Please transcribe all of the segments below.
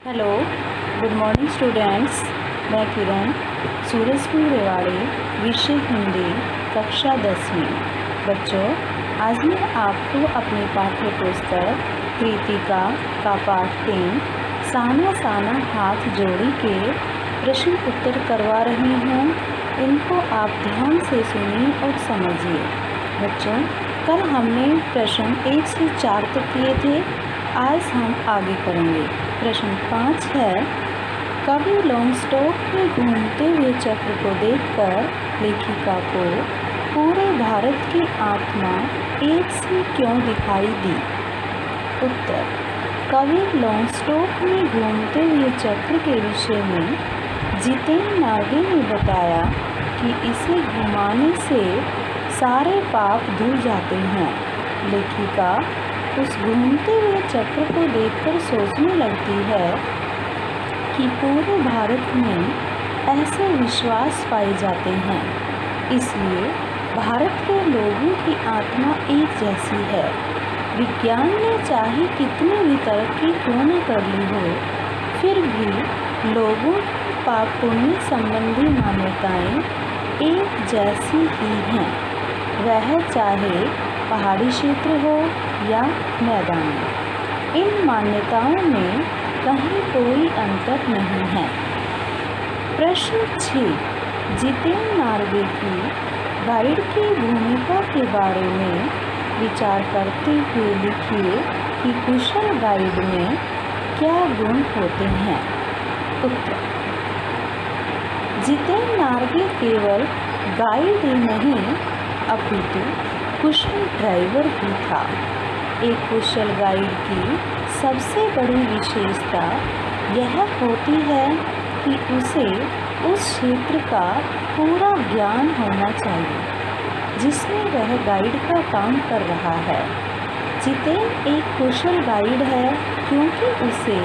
Hello, good morning students. मैं किरण, सूरजपुर रेवाड़ी, विषय हिंदी, कक्षा 10वीं। बच्चों, आज मैं आपको अपनी पाठ्य पुस्तक कृतिका का पाठ 3 साना साना हाथ जोड़ी के प्रश्न उत्तर करवा रही हूँ। इनको आप ध्यान से सुनिए और समझिए। बच्चों, कल हमने प्रश्न 1 से 4 तक किए थे। आज हम आगे करेंगे। प्रश्न 5 है, कवि लॉन्गस्टॉक में घूमते हुए चक्र को देखकर लेखिका को पूरे भारत की आत्मा एक सी क्यों दिखाई दी? उत्तर, कवि लॉन्गस्टॉक में घूमते हुए चक्र के विषय में जितेंद्र नार्गे ने बताया कि इसे घुमाने से सारे पाप धुल जाते हैं। लेखिका उस घूमते हुए चक्र को देखकर सोचने लगती है कि पूरे भारत में ऐसे विश्वास पाए जाते हैं, इसलिए भारत के लोगों की आत्मा एक जैसी है। विज्ञान ने चाहे कितनी भी तरक्की क्यों न कर ली हो, फिर भी लोगों की पाप पुण्य संबंधी मान्यताएं एक जैसी ही हैं, वह चाहे पहाड़ी क्षेत्र हो या मैदान। इन मान्यताओं में कहीं कोई अंतर नहीं है। प्रश्न 6, जितेंद्र नार्गे की गाइड की भूमिका के बारे में विचार करते हुए लिखिए कि कुशल गाइड में क्या गुण होते हैं। उत्तर, जितेंद्र नार्गे केवल गाइड ही नहीं अपितु कुशल ड्राइवर भी था। एक कुशल गाइड की सबसे बड़ी विशेषता यह होती है कि उसे उस क्षेत्र का पूरा ज्ञान होना चाहिए जिसमें वह गाइड का काम कर रहा है। जितेंद्र एक कुशल गाइड है क्योंकि उसे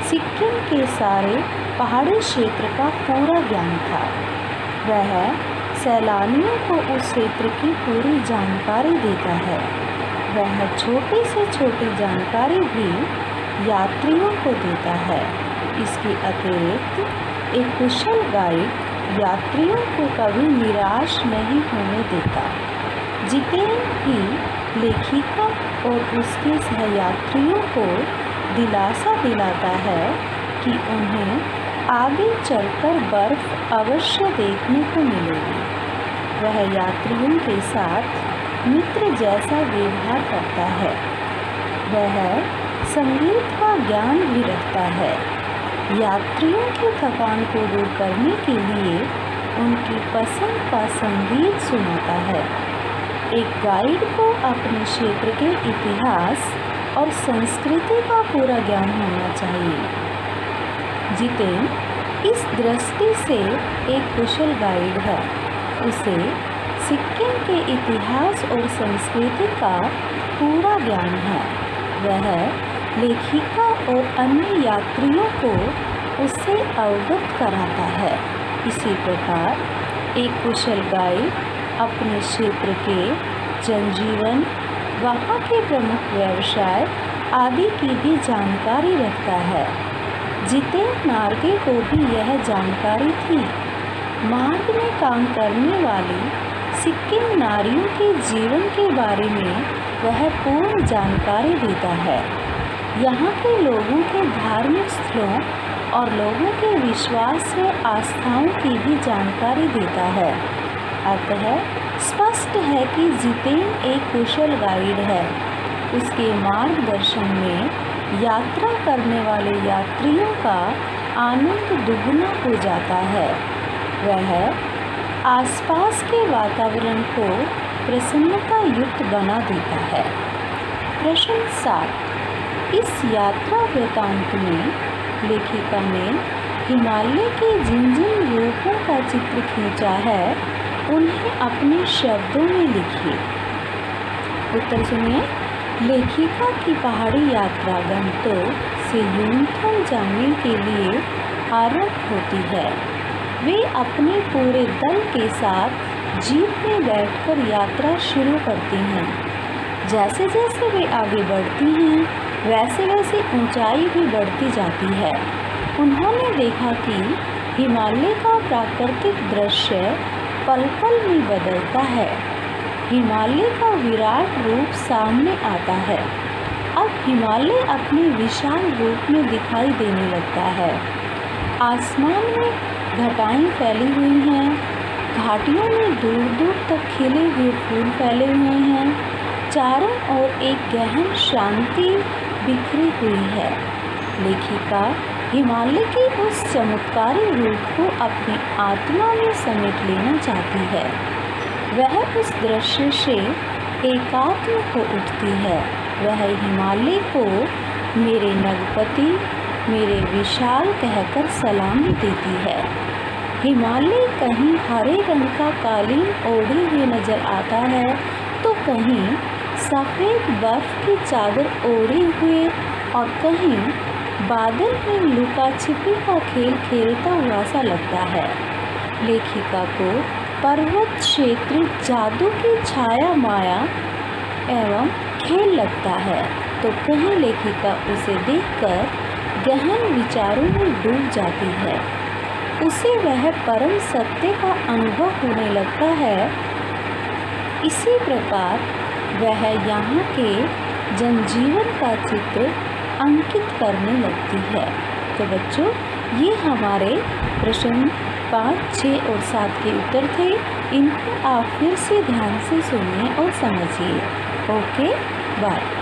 सिक्किम के सारे पहाड़ी क्षेत्र का पूरा ज्ञान था। वह सैलानियों को उस क्षेत्र की पूरी जानकारी देता है। वह छोटी से छोटी जानकारी भी यात्रियों को देता है। इसके अतिरिक्त एक कुशल गाइड यात्रियों को कभी निराश नहीं होने देता। जितेंद्र ही लेखिका और उसके सहयात्रियों को दिलासा दिलाता है कि उन्हें आगे चलकर बर्फ अवश्य देखने को मिलेगी। वह यात्रियों के साथ मित्र जैसा व्यवहार करता है। वह संगीत का ज्ञान भी रखता है। यात्रियों की थकान को दूर करने के लिए उनकी पसंद का संगीत सुनाता है। एक गाइड को अपने क्षेत्र के इतिहास और संस्कृति का पूरा ज्ञान होना चाहिए। जितेंद्र इस दृष्टि से एक कुशल गाइड है। उसे सिक्किम के इतिहास और संस्कृति का पूरा ज्ञान है। वह लेखिका और अन्य यात्रियों को उससे अवगत कराता है। इसी प्रकार एक कुशल गाइड अपने क्षेत्र के जनजीवन, वहाँ के प्रमुख व्यवसाय आदि की भी जानकारी रखता है। जितेंद्र नार्गे को भी यह जानकारी थी। मार्ग में काम करने वाली सिक्किम नारियों के जीवन के बारे में वह पूर्ण जानकारी देता है। यहाँ के लोगों के धार्मिक स्थलों और लोगों के विश्वास व आस्थाओं की भी जानकारी देता है। अतः स्पष्ट है कि जितेंद्र एक कुशल गाइड है। उसके मार्गदर्शन में यात्रा करने वाले यात्रियों का आनंद दुगना हो जाता है। वह आसपास के वातावरण को प्रसन्नता युक्त बना देता है। प्रश्न 7, इस यात्रा वृतांत में लेखिका ने हिमालय के जिन जिन रूपों का चित्र खींचा है उन्हें अपने शब्दों में लिखिए। उत्तर सुनिए। लेखिका की पहाड़ी यात्रा गंगटोक से यूमथांग जाने के लिए आरंभ होती है। वे अपने पूरे दल के साथ जीप में बैठकर यात्रा शुरू करती हैं। जैसे जैसे वे आगे बढ़ती हैं, वैसे वैसे ऊंचाई भी बढ़ती जाती है। उन्होंने देखा कि हिमालय का प्राकृतिक दृश्य पल पल में बदलता है। हिमालय का विराट रूप सामने आता है। अब हिमालय अपने विशाल रूप में दिखाई देने लगता है। आसमान में घटाएं फैली हुई हैं, घाटियों में दूर दूर तक खिले हुए फूल फैले हुए हैं। चारों ओर एक गहन शांति बिखरी हुई है। लेखिका हिमालय के उस चमत्कारी रूप को अपनी आत्मा में समेट लेना चाहती है। वह उस दृश्य से एकात्म हो उठती है। वह हिमालय को मेरे नगपति, मेरे विशाल कहकर सलामी देती है। हिमालय कहीं हरे रंग का कालीन ओढ़े हुए नजर आता है तो कहीं सफ़ेद बर्फ की चादर ओढ़े हुए और कहीं बादल में लुका छिपी का खेल खेलता हुआ सा लगता है। लेखिका को पर्वत क्षेत्र जादू की छाया माया एवं खेल लगता है तो कहीं लेखिका उसे देखकर गहन विचारों में डूब जाती है। उसे वह परम सत्य का अनुभव होने लगता है। इसी प्रकार वह यहाँ के जनजीवन का चित्र अंकित करने लगती है। तो बच्चों, ये हमारे प्रश्न 5, 6 और 7 के उत्तर थे। इनको आप फिर से ध्यान से सुनिए और समझिए। Okay, bye.